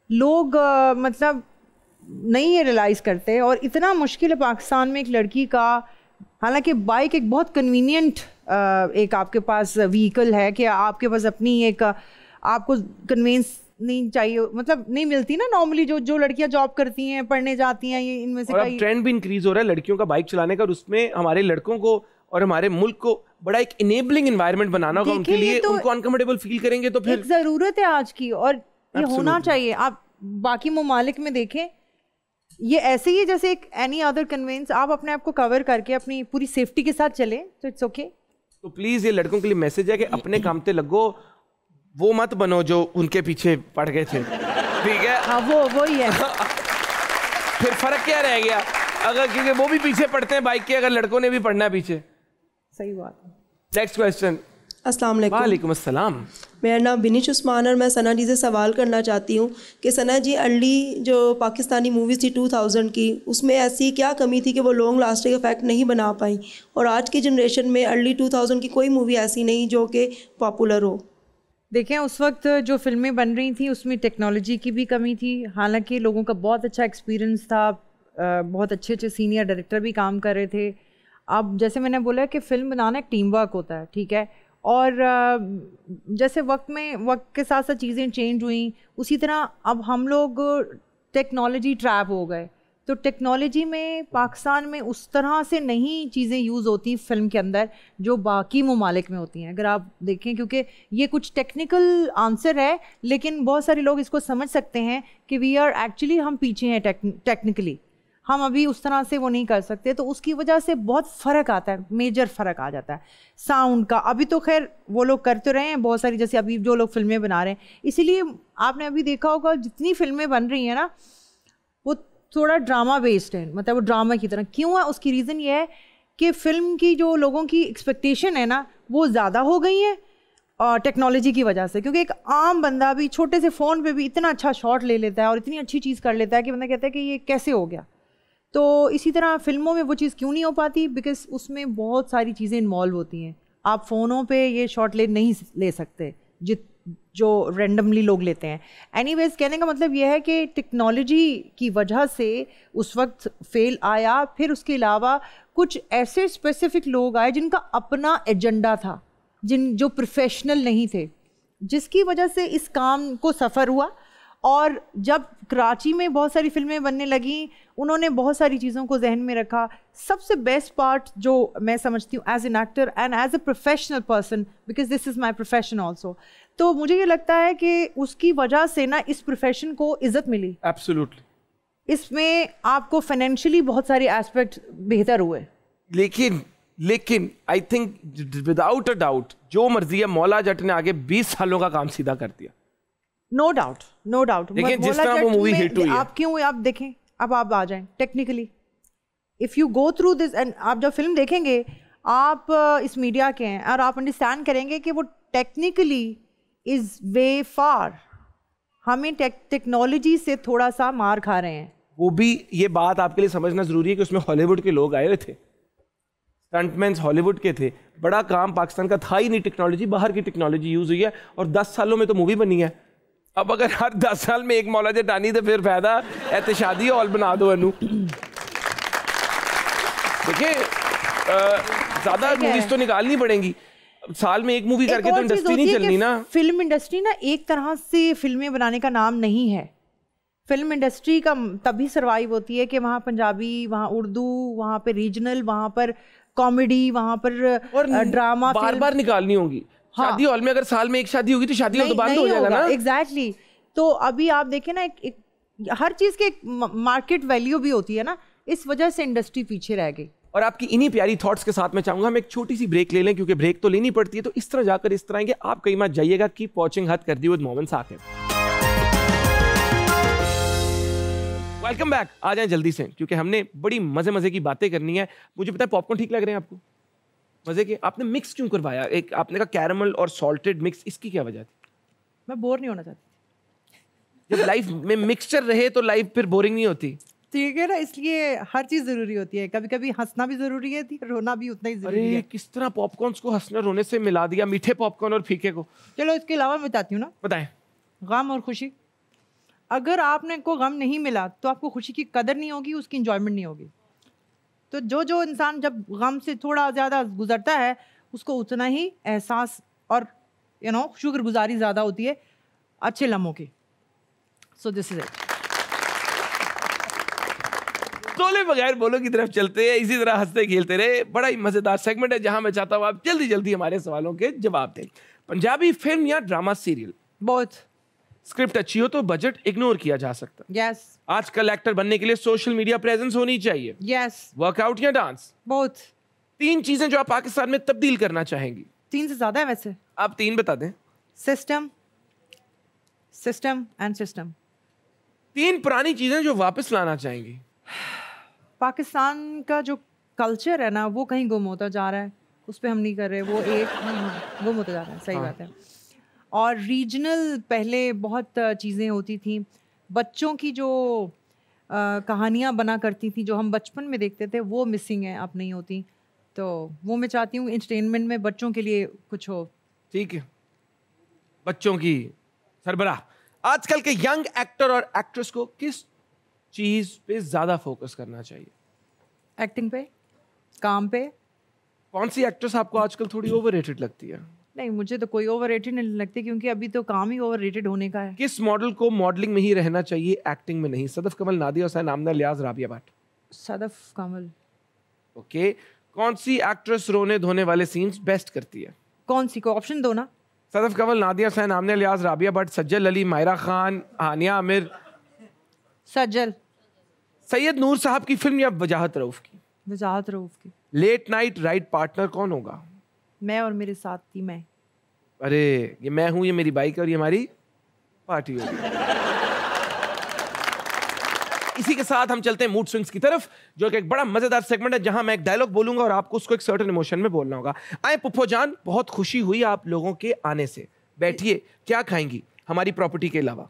लोग मतलब नहीं ये रियलाइज़ करते और इतना मुश्किल है पाकिस्तान में एक लड़की का। हालांकि बाइक एक बहुत कन्वीनियंट एक आपके पास व्हीकल है कि आपके पास अपनी एक आपको कन्वेंस नहीं चाहिए, मतलब नहीं मिलती ना नॉर्मली जो लड़कियां जॉब करती हैं, पढ़ने जाती हैं, ये इनमें से कई ट्रेंड भी इंक्रीज हो रहा है लड़कियों का बाइक चलाने का, और उसमें हमारे लड़कों को और हमारे मुल्क को बड़ा एक इनेबलिंग एनवायरनमेंट बनाना होगा उनके लिए। तो उनको अनकंफर्टेबल फील करेंगे तो फिर एक जरूरत है आज की, और ये होना चाहिए। आप बाकी ममालिक में देखें, ये ऐसे ही जैसे एक एनी अदर कन्वेंस, आप अपने आप को कवर करके अपनी पूरी सेफ्टी के साथ चले तो इट्स ओके। तो प्लीज ये लड़कों के लिए मैसेज है कि अपने काम पे लगो, वो मत बनो जो उनके पीछे पड़ गए थे। ठीक है, हाँ वो ही है। फिर फर्क क्या रह गया अगर, क्योंकि वो भी पीछे पड़ते हैं बाइक के, अगर लड़कों ने भी पढ़ना है पीछे। सही बात है। Next question. अस्सलाम वालेकुम। वालेकुम अस्सलाम। मेरा नाम बिनिश उस्मान और मैं सना जी से सवाल करना चाहती हूँ कि सना जी, अर्ली जो पाकिस्तानी मूवीज़ थी 2000 की, उसमें ऐसी क्या कमी थी कि वो लॉन्ग लास्टिंग इफेक्ट नहीं बना पाई, और आज की जनरेशन में अर्ली 2000 की कोई मूवी ऐसी नहीं जो कि पॉपुलर हो? देखें, उस वक्त जो फिल्में बन रही थी उसमें टेक्नोलॉजी की भी कमी थी। हालांकि लोगों का बहुत अच्छा एक्सपीरियंस था, बहुत अच्छे अच्छे सीनियर डायरेक्टर भी काम कर रहे थे। अब जैसे मैंने बोला कि फ़िल्म बनाना एक टीम वर्क होता है, ठीक है, और जैसे वक्त के साथ साथ चीज़ें चेंज हुई, उसी तरह अब हम लोग टेक्नोलॉजी ट्रैप हो गए। तो टेक्नोलॉजी में पाकिस्तान में उस तरह से नहीं चीज़ें यूज़ होती फिल्म के अंदर जो बाकी ममालिक में होती हैं, अगर आप देखें, क्योंकि ये कुछ टेक्निकल आंसर है लेकिन बहुत सारे लोग इसको समझ सकते हैं कि वी आर एक्चुअली हम पीछे हैं टेक्निकली, हम अभी उस तरह से वो नहीं कर सकते। तो उसकी वजह से बहुत फ़र्क आता है, मेजर फ़र्क आ जाता है साउंड का। अभी तो खैर वो लोग कर तो रहे हैं बहुत सारी, जैसे अभी जो लोग फिल्में बना रहे हैं, इसीलिए आपने अभी देखा होगा जितनी फिल्में बन रही हैं ना वो थोड़ा ड्रामा बेस्ड है, मतलब वो ड्रामा की तरह। क्यों है? उसकी रीज़न ये है कि फ़िल्म की जो लोगों की एक्सपेक्टेशन है ना वो ज़्यादा हो गई है और टेक्नोलॉजी की वजह से, क्योंकि एक आम बंदा भी छोटे से फ़ोन पे भी इतना अच्छा शॉट ले लेता है और इतनी अच्छी चीज़ कर लेता है कि बंदा कहता है कि ये कैसे हो गया। तो इसी तरह फिल्मों में वो चीज़ क्यों नहीं हो पाती? बिकॉज उसमें बहुत सारी चीज़ें इन्वॉल्व होती हैं। आप फ़ोनों पे ये शॉट नहीं ले सकते जो रेंडमली लोग लेते हैं। एनीवेज, कहने का मतलब यह है कि टेक्नोलॉजी की वजह से उस वक्त फेल आया। फिर उसके अलावा कुछ ऐसे स्पेसिफिक लोग आए जिनका अपना एजेंडा था, जो प्रोफेशनल नहीं थे, जिसकी वजह से इस काम को सफ़र हुआ। और जब कराची में बहुत सारी फिल्में बनने लगी, उन्होंने बहुत सारी चीज़ों को जहन में रखा। सबसे बेस्ट पार्ट जो मैं समझती हूँ as an actor and as a professional person, because this is my profession also, तो मुझे ये लगता है कि उसकी वजह से ना इस प्रोफेशन को इज्जत मिली। एब्सोल्युटली। इसमें आपको फाइनेंशियली बहुत सारे एस्पेक्ट बेहतर हुए। लेकिन I think without a doubt जो मर्जी है, मौला जट ने आगे 20 सालों का काम सीधा कर दिया। No doubt. लेकिन जिस तरह वो मूवी हिट हुई है, आप क्यों, आप देखें, अब आप आ जाएं technically, if you go through this and आप जब फिल्म देखेंगे, आप इस मीडिया के हैं और आप अंडरस्टैंड करेंगे कि वो टेक्निकली इज वे फार, हमें टेक्नोलॉजी से थोड़ा सा मार खा रहे हैं। वो भी ये बात आपके लिए समझना जरूरी है कि उसमें हॉलीवुड के लोग आए हुए थे, स्टंटमैन हॉलीवुड के थे। बड़ा काम पाकिस्तान का था ही नहीं, टेक्नोलॉजी बाहर की टेक्नोलॉजी यूज हुई है और 10 सालों में तो मूवी बनी है। अब अगर हर 10 साल में एक मौला जट आनी तो फिर फायदा एहतशादी हॉल बना दो अनु। देखिए ज्यादा मूवीज तो निकालनी पड़ेंगी, साल में एक मूवी करके तो इंडस्ट्री नहीं चलनी ना। फिल्म इंडस्ट्री ना एक तरह से फिल्में बनाने का नाम नहीं है। फिल्म इंडस्ट्री का तभी सरवाइव होती है कि वहाँ पंजाबी, वहाँ उर्दू, वहाँ पे रीजनल, वहाँ पर कॉमेडी, वहाँ पर ड्रामा बार बार निकालनी होगी। हाँ। शादी हॉल में अगर साल में एक शादी होगी तो शादी हॉल तो बंद हो जाएगा ना। एग्जैक्टली। तो अभी आप देखें ना, एक हर चीज के मार्केट वैल्यू भी होती है ना, इस वजह से इंडस्ट्री पीछे रह गई। और आपकी इन्हीं प्यारी थॉट्स के साथ मैं चाहूंगा हम एक छोटी सी ब्रेक ले लें, क्योंकि ब्रेक तो लेनी पड़ती है। तो इस तरह जाकर इस तरह आएंगे, आप कहीं मत जाइएगा। कीप वॉचिंग हद कर दी विद मोमिन साकिब। Welcome back. आ जाएं जल्दी से, क्योंकि हमने बड़ी मजे की बातें करनी है। मुझे पता है पॉपकॉर्न ठीक लग रहे हैं आपको, मजे के। आपने मिक्स क्यों करवाया? एक आपने कहा कैरमल और सॉल्टेड मिक्स, इसकी क्या वजह थी? मैं बोर नहीं होना चाहती। जब लाइफ में मिक्सचर रहे तो लाइफ फिर बोरिंग नहीं होती। ठीक है ना, इसलिए हर चीज जरूरी होती है। कभी कभी हंसना भी जरूरी है, रोना भी उतना ही जरूरी है। किस तरह पॉपकॉर्न्स को हंसने रोने से मिला दिया, मीठे पॉपकॉर्न और फीके को। चलो इसके अलावा मैं बताती हूँ ना। बताएं। गम और खुशी, अगर आपने को गम नहीं मिला तो आपको खुशी की कदर नहीं होगी, उसकी इंजॉयमेंट नहीं होगी। तो जो इंसान जब गम से थोड़ा ज़्यादा गुजरता है, उसको उतना ही एहसास और शुक्रगुजारी ज़्यादा होती है अच्छे लम्हों की। So this is it. तोले बगैर बोलो की तरफ चलते हैं, इसी तरह हंसते खेलते रहे। बड़ा ही मजेदार सेगमेंट है जहां मैं चाहता हूं आप जल्दी हमारे सवालों के जवाब दें। पंजाबी फिल्म या ड्रामा सीरियल? बहुत। स्क्रिप्ट अच्छी हो तो बजट इग्नोर किया जा सकता। यस। आजकल एक्टर बनने के लिए सोशल मीडिया प्रेजेंस होनी चाहिए। यस। वर्कआउट या डांस? बहुत। 3 चीजें जो आप पाकिस्तान में तब्दील करना चाहेंगी। 3 से ज्यादा है वैसे। आप 3 बता दें। System and system. 3 पुरानी चीजें जो वापस लाना चाहेंगी। पाकिस्तान का जो कल्चर है ना, वो कहीं गुम होता जा रहा है, उस पर हम नहीं कर रहे। वो एक गुम होता जा रहा है। सही बात है। और रीजनल पहले बहुत चीज़ें होती थी, बच्चों की जो कहानियाँ बना करती थी जो हम बचपन में देखते थे, वो मिसिंग है, अब नहीं होती। तो वो मैं चाहती हूँ एंटरटेनमेंट में बच्चों के लिए कुछ हो। ठीक है, बच्चों की सरबराह। आजकल के यंग एक्टर और एक्ट्रेस को किस चीज पे ज्यादा फोकस करना चाहिए? एक्टिंग पे, काम पे। कौन सी एक्ट्रेस आपको आजकल थोड़ी ओवररेटेड लगती है? नहीं, मुझे तो कोई ओवररेटेड नहीं लगती, क्योंकि अभी तो काम ही ओवररेटेड होने का है। किस मॉडल को मॉडलिंग में ही रहना चाहिए, एक्टिंग में नहीं? सदफ कमल, नादिया हुसैन, आमना लियाज, राबिया भट्ट? सदफ कमल। ओके। कौन सी एक्ट्रेस रोने धोने वाले सीन्स बेस्ट करती है? कौन सी? को ऑप्शन दो ना। सदफ कमल, नादिया हुसैन, आमना लियाज, राबिया भट्ट, सज्जल अली, मायरा खान, हानिया आमिर? सज्जल। सैयद नूर साहब की फिल्म या वजाहत रऊफ की? वजाहत रऊफ की। लेट नाइट राइट पार्टनर कौन होगा? मैं और मेरे साथ थी मैं। अरे ये मैं हूं, ये मेरी बाइक और ये हमारी पार्टी होगी। इसी के साथ हम चलते हैं मूड स्विंग्स की तरफ, जो कि एक बड़ा मजेदार सेगमेंट है जहां मैं एक डायलॉग बोलूंगा और आपको उसको एक सर्टेन इमोशन में बोलना होगा। आए पुप्पो जान, बहुत खुशी हुई आप लोगों के आने से, बैठिए, क्या खाएंगी हमारी प्रॉपर्टी के अलावा?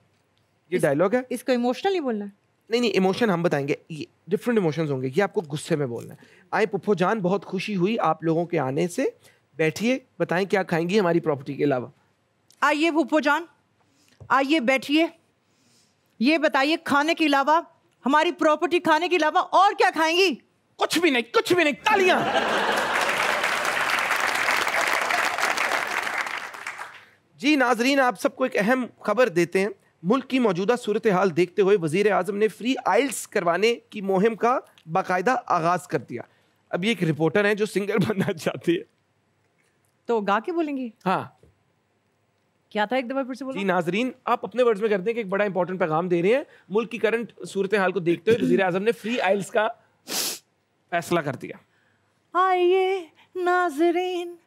ये डायलॉग है। इसको इमोशनली बोलना है? नहीं, इमोशन हम बताएंगे, ये डिफरेंट इमोशंस होंगे, ये आपको गुस्से में बोलना है। आए पुप्पो जान, बहुत खुशी हुई आप लोगों के आने से, बैठिए, बताएं क्या खाएंगी हमारी प्रॉपर्टी के अलावा? आइए पुप्पो जान, आइए बैठिए, ये बताइए खाने के अलावा, हमारी प्रॉपर्टी खाने के अलावा और क्या खाएंगी? कुछ भी नहीं, कुछ भी नहीं। तालियां। जी नाजरीन, आप सबको एक अहम खबर देते हैं। मुल्क की मौजूदा सूरत हाल देखते हुए वजीर आजम ने फ्री आइल्स करवाने की मुहिम का बाकायदा आगाज कर दिया। अब ये एक रिपोर्टर है जो सिंगर बनना चाहती है, तो गा के बोलेंगी? हाँ। क्या था, एक दफा फिर से जी बोलो। नाजरीन, आप अपने वर्ड्स में करते हैं कि एक बड़ा इंपॉर्टेंट पैगाम दे रहे हैं। मुल्क की करंट सूरत हाल को देखते हुए वज़ीर आज़म ने फ्री आइल्स का फैसला कर दिया। आइए नाजरीन,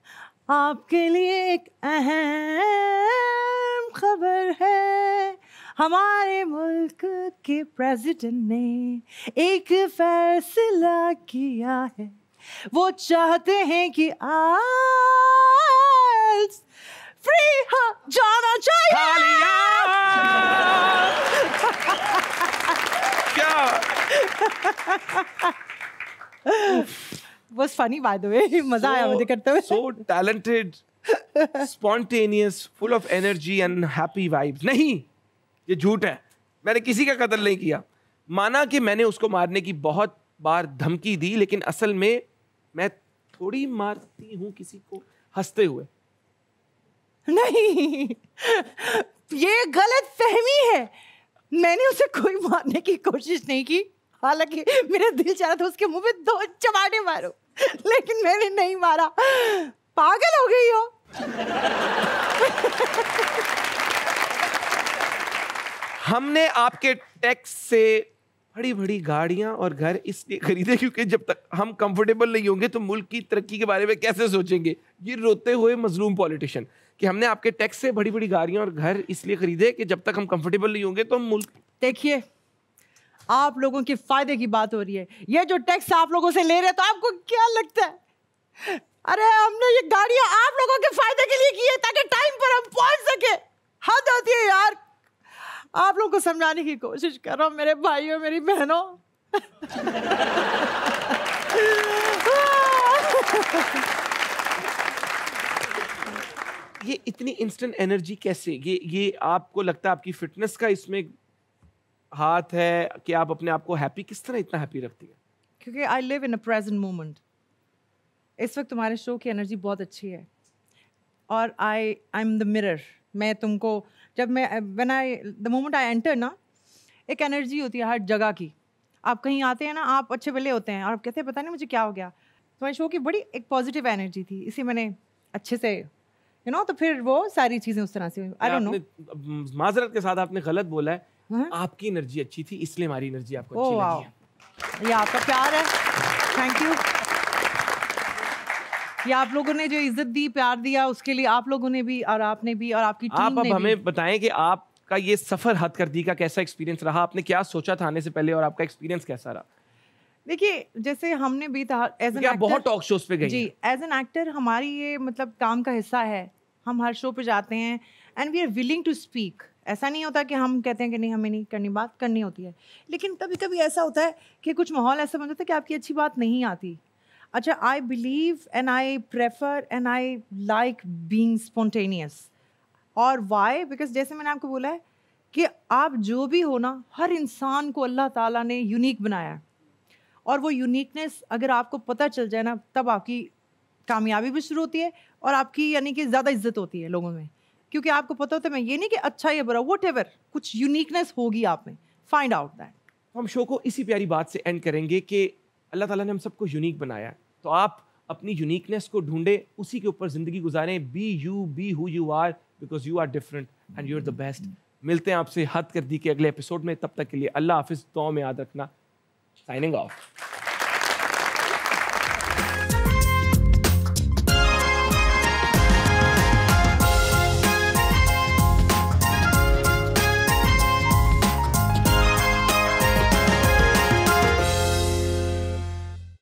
आपके लिए एक अहम खबर है, हमारे मुल्क के प्रेसिडेंट ने एक फैसला किया है। वो चाहते हैं कि आइल्स फ्री जाना चाहिए। क्या was funny by the way, मजा आया मुझे करते हुए। so talented, spontaneous, full of energy and happy vibes। नहीं, ये झूठ है, मैंने किसी का कत्ल नहीं किया। माना कि मैंने उसको मारने की बहुत बार धमकी दी, लेकिन असल में मैं थोड़ी मारती हूँ किसी को हंसते हुए। नहीं, ये गलत फहमी है। मैंने उसे कोई मारने की कोशिश नहीं की, हालांकि मेरा दिल चाह रहा था उसके मुंह में 2 चमाटे मारो, लेकिन मैंने नहीं मारा। पागल हो गई हो। हमने आपके टैक्स से बड़ी बड़ी गाड़ियां और घर इसलिए खरीदे क्योंकि जब तक हम कंफर्टेबल नहीं होंगे तो मुल्क की तरक्की के बारे में कैसे सोचेंगे। ये रोते हुए मजलूम पॉलिटिशियन कि हमने आपके टैक्स से बड़ी बड़ी गाड़ियां और घर इसलिए खरीदे कि जब तक हम कंफर्टेबल नहीं होंगे तो हम मुल्क। देखिए, आप लोगों के फायदे की बात हो रही है। ये जो टैक्स आप लोगों से ले रहे हैं, तो आपको क्या लगता है? अरे हमने ये गाड़ियां आप लोगों के फायदे के लिए की है ताकि टाइम पर हम पहुंच सके। हद होती है यार। आप लोगों को समझाने की कोशिश कर रहा हूं मेरे भाइयों मेरी बहनों। ये इतनी इंस्टेंट एनर्जी कैसे? ये आपको लगता है आपकी फिटनेस का इसमें हाथ है कि आप अपने आप को हैप्पी किस तरह इतना हैप्पी रखती है? क्योंकि I live in a present moment. इस वक्त तुम्हारे शो की एनर्जी बहुत अच्छी है और आई एम द मिरर। मैं तुमको जब मैं द मोमेंट आई एंटर ना, एक एनर्जी होती है हर जगह की। आप कहीं आते हैं ना, आप अच्छे भले होते हैं और आप कहते हैं पता नहीं मुझे क्या हो गया। तुम्हारे शो की बड़ी एक पॉजिटिव एनर्जी थी, इसी मैंने अच्छे से तो फिर वो सारी चीज़ें उस तरह से आई डोंट नो। माजरत के साथ आपने गलत बोला है। आपकी एनर्जी अच्छी थी इसलिए हमारी एनर्जी आपको अच्छी लगी है। ये आपका प्यार है, थैंक यू। ये आप लोगों ने जो इज्जत दी, प्यार दिया, उसके लिए आप लोगों ने भी और आपने भी और आपकी टीम आप ने अब भी। हमें बताएं कि आपका ये सफर हद कर दी का कैसा एक्सपीरियंस रहा? आपने क्या सोचा था आने से पहले और आपका एक्सपीरियंस कैसा रहा? देखिए, जैसे हमने भी था एज एन एक्टर, बहुत टॉक शोज पे गई जी, एज एन एक्टर हमारी ये मतलब काम का हिस्सा है। हम हर शो पे जाते हैं and we are willing to speak. ऐसा नहीं होता कि हम कहते हैं कि नहीं हमें नहीं करनी, बात करनी होती है। लेकिन कभी कभी ऐसा होता है कि कुछ माहौल ऐसा बन जाता है कि आपकी अच्छी बात नहीं आती। अच्छा, I believe and I prefer and I like being spontaneous. और वाई? बिकॉज जैसे मैंने आपको बोला है कि आप जो भी हो ना, हर इंसान को अल्लाह ताला ने यूनिक बनाया है। और वो यूनिकनेस अगर आपको पता चल जाए ना, तब आपकी कामयाबी भी शुरू होती है और आपकी यानी कि ज़्यादा इज्जत होती है लोगों में। क्योंकि आपको पता होता है, मैं ये नहीं कि अच्छा या बुरा, व्हाटएवर, कुछ यूनिकनेस होगी आप में। Find out that. हम शो को इसी प्यारी बात से एंड करेंगे कि अल्लाह ताला ने हम सबको यूनिक बनाया है, तो आप अपनी यूनिकनेस को ढूंढे, उसी के ऊपर जिंदगी गुजारें। Be you, be who you are, because you are different and you are the best. मिलते हैं आपसे हद कर दी के अगले एपिसोड में। तब तक के लिए अल्लाह हाफिज, दुआ में याद रखना। Signing off.